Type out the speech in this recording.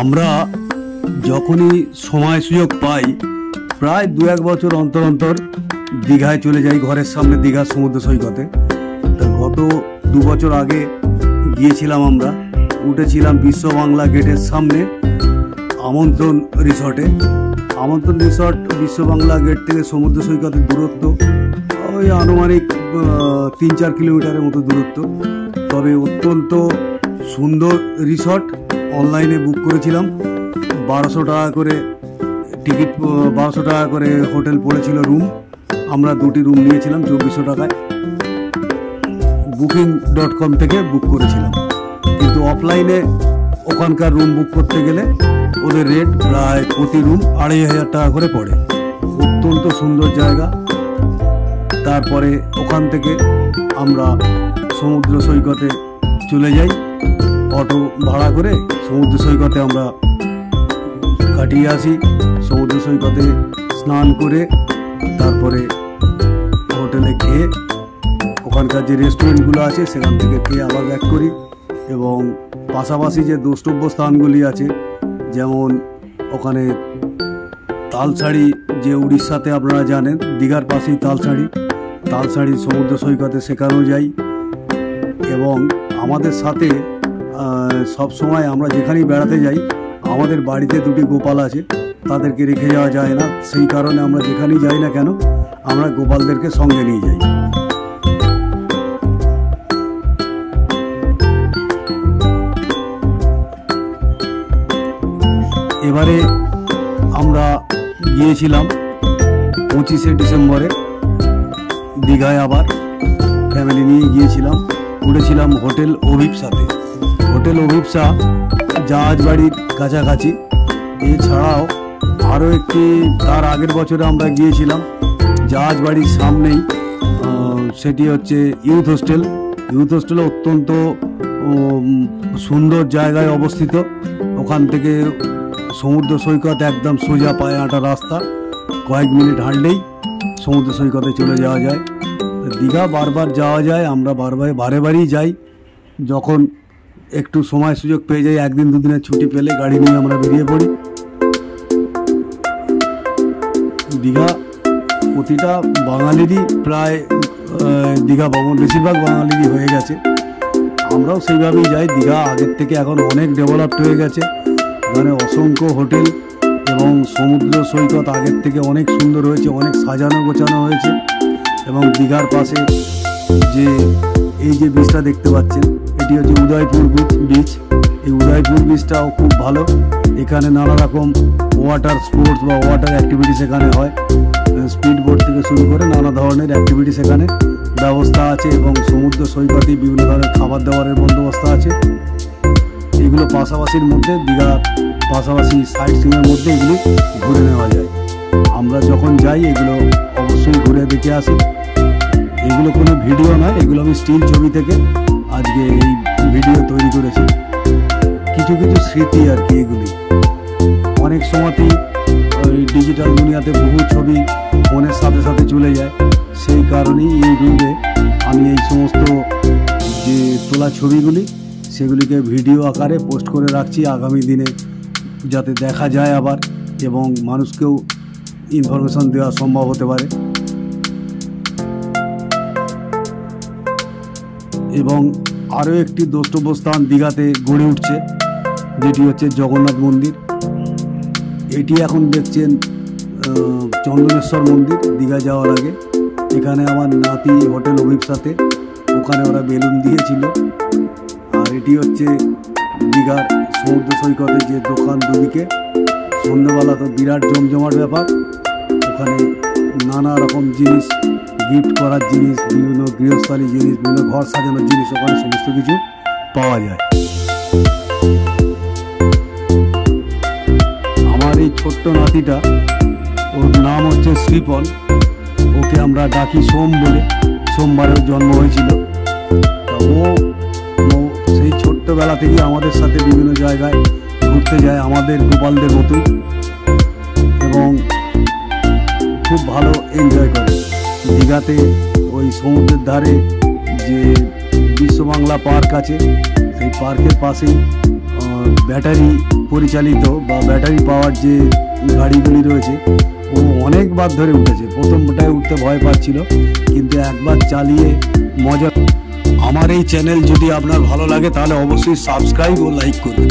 আমরা যখনই সময় সুযোগ পাই প্রায় 2-1 বছর অন্তর অন্তর দীঘায় চলে যাই। ঘরের সামনে দীঘা সমুদ্র সৈকতে। গত 2 বছর আগে গিয়েছিলাম, আমরা উঠেছিলাম বিশ্ব বাংলা গেটের সামনে আমন্ত্রণ রিসর্টে। আমন্ত্রণ রিসর্ট বিশ্ব বাংলা গেট থেকে সমুদ্র সৈকতের দূরত্ব ওই আনুমানিক 3-4 কিলোমিটারের মতো দূরত্ব। তবে অত্যন্ত সুন্দর রিসর্ট। অনলাইনে বুক করেছিলাম, 1200 টাকা করে টিকিট, 1200 টাকা করে হোটেল পড়েছিল রুম। আমরা 2টি রুম নিয়েছিলাম 2400 টাকায়। booking.com থেকে বুক করেছিলাম, কিন্তু অফলাইনে ওখানকার রুম বুক করতে গেলে ওদের রেট প্রায় প্রতি রুম 2500 টাকা করে পড়ে। অত্যন্ত সুন্দর জায়গা। তারপরে ওখান থেকে আমরা সমুদ্র সৈকতে চলে যাই। অটো ভাড়া করে সমুদ্র সৈকতে আমরা কাটিয়ে আসি। সমুদ্র সৈকতে স্নান করে তারপরে হোটেলে খেয়ে, ওখানকার যে রেস্টুরেন্টগুলো আছে সেখান থেকে খেয়ে আবার ব্যাক করি। এবং পাশাপাশি যে দ্রষ্টব্য স্থানগুলি আছে, যেমন ওখানে তালসাড়ি, যে উড়িষ্যাতে আপনারা জানেন দীঘার পাশেই তালসাড়ি সমুদ্র সৈকতে সেখানেও যাই। এবং আমাদের সাথে সব সময় আমরা যেখানেই বেড়াতে যাই, আমাদের বাড়িতে 2টি গোপাল আছে, তাদেরকে রেখে যাওয়া যায় না। সেই কারণে আমরা যেখানেই যাই না কেন আমরা গোপালদেরকে সঙ্গে নিয়ে যাই। এবারে আমরা গিয়েছিলাম 25শে ডিসেম্বরে দীঘায়, আবার ফ্যামিলি নিয়ে গিয়েছিলাম। উঠেছিলাম হোটেল অভিপ্সাতে। হোটেল অভিপ্সা জাহাজবাড়ির কাছাকাছি। এছাড়াও আরও একটি, তার আগের বছরে আমরা গিয়েছিলাম জাহাজবাড়ির সামনেই, সেটি হচ্ছে ইউথ হোস্টেল। ইউথ হোস্টেল অত্যন্ত সুন্দর জায়গায় অবস্থিত। ওখান থেকে সমুদ্র সৈকত একদম সোজা পায়ে হাঁটা রাস্তা, কয়েক মিনিট হাঁটলেই সমুদ্র সৈকতে চলে যাওয়া যায়। দীঘা বারবার যাওয়া যায়, আমরা বারে যাই। যখন একটু সময় সুযোগ পেয়ে যাই, 1-2 দিনের ছুটি পেলে গাড়ি নিয়ে আমরা বেরিয়ে পড়ি। দীঘা প্রতিটা বাঙালিরই প্রায় দীঘা ভ্রমণ বেশিরভাগ বাঙালিরই হয়ে গেছে। আমরাও সেইভাবেই যাই। দীঘা আগের থেকে এখন অনেক ডেভেলপড হয়ে গেছে। এখানে অসংখ্য হোটেল এবং সমুদ্র সৈকত আগের থেকে অনেক সুন্দর হয়েছে, অনেক সাজানো গোছানো হয়েছে। এবং দীঘার পাশে এই যে বিচটা দেখতে পাচ্ছেন, এটি হচ্ছে উদয়পুর বিচ। এই উদয়পুর বিচটাও খুব ভালো। এখানে নানা রকম ওয়াটার স্পোর্টস বা ওয়াটার অ্যাক্টিভিটিস এখানে হয়। স্পিড বোট থেকে শুরু করে নানা ধরনের অ্যাক্টিভিটিস এখানে ব্যবস্থা আছে। এবং সমুদ্র সৈকতে বিভিন্ন ধরনের খাবার দাবারের বন্দোবস্ত আছে। এগুলো পাশাপাশির মধ্যে, দীঘার পাশাপাশি সাইট সিনের মধ্যে এগুলি ঘুরে নেওয়া যায়। আমরা যখন যাই এগুলো অবশ্যই ঘুরে দেখে আসি। এগুলো কোনো ভিডিও নয়, এগুলো আমি স্টিল ছবি থেকে আজকে এই ভিডিও তৈরি করেছি। কিছু স্মৃতি আর কি। এগুলি অনেক সময়তেই ওই ডিজিটাল দুনিয়াতে বহু ছবি ফোনের সাথে সাথে চলে যায়। সেই কারণেই ইউটিউবে আমি এই সমস্ত যে তোলা ছবিগুলি সেগুলিকে ভিডিও আকারে পোস্ট করে রাখছি, আগামী দিনে যাতে দেখা যায় আবার, এবং মানুষকেও ইনফরমেশন দেওয়া সম্ভব হতে পারে। এবং আরও একটি দ্রষ্টব্য স্থান দীঘাতে গড়ে উঠছে, যেটি হচ্ছে জগন্নাথ মন্দির। এটি এখন দেখছেন চন্দনেশ্বর মন্দির। দীঘা যাওয়ার আগে এখানে আমার নাতি হোটেল অভিপ্সাতে, ওখানে ওরা বেলুন দিয়েছিল। আর এটি হচ্ছে দীঘার সমুদ্র সৈকতের যে দোকান দুদিকে। সন্ধ্যেবেলা তো বিরাট জমজমাট ব্যাপার। ওখানে নানা রকম জিনিস, গিফট করার জিনিস, বিভিন্ন গৃহস্থালী জিনিস, বিভিন্ন ঘর সাজানোর জিনিস, ওখানে সমস্ত কিছু পাওয়া যায়। আমার এই ছোট্ট নাতিটা, ওর নাম হচ্ছে শ্রীপল। ওকে আমরা ডাকি সোম বলে। সোমবারেও জন্ম হয়েছিল। ও সেই ছোট্টবেলা থেকেই আমাদের সাথে বিভিন্ন জায়গায় ঘুরতে যায়, আমাদের গোপালদের মতোই, এবং খুব ভালো এনজয় করে। দীঘাতে ওই সমুদ্রের ধারে যে বিশ্ব বাংলা পার্ক আছে, সেই পার্কের পাশেই ব্যাটারি পরিচালিত বা ব্যাটারি পাওয়ার যে গাড়িগুলি রয়েছে, ও অনেকবার ধরে উঠেছে। প্রথমটায় উঠতে ভয় পাচ্ছিল, কিন্তু একবার চালিয়ে মজা। আমার এই চ্যানেল যদি আপনার ভালো লাগে তাহলে অবশ্যই সাবস্ক্রাইব ও লাইক করবেন।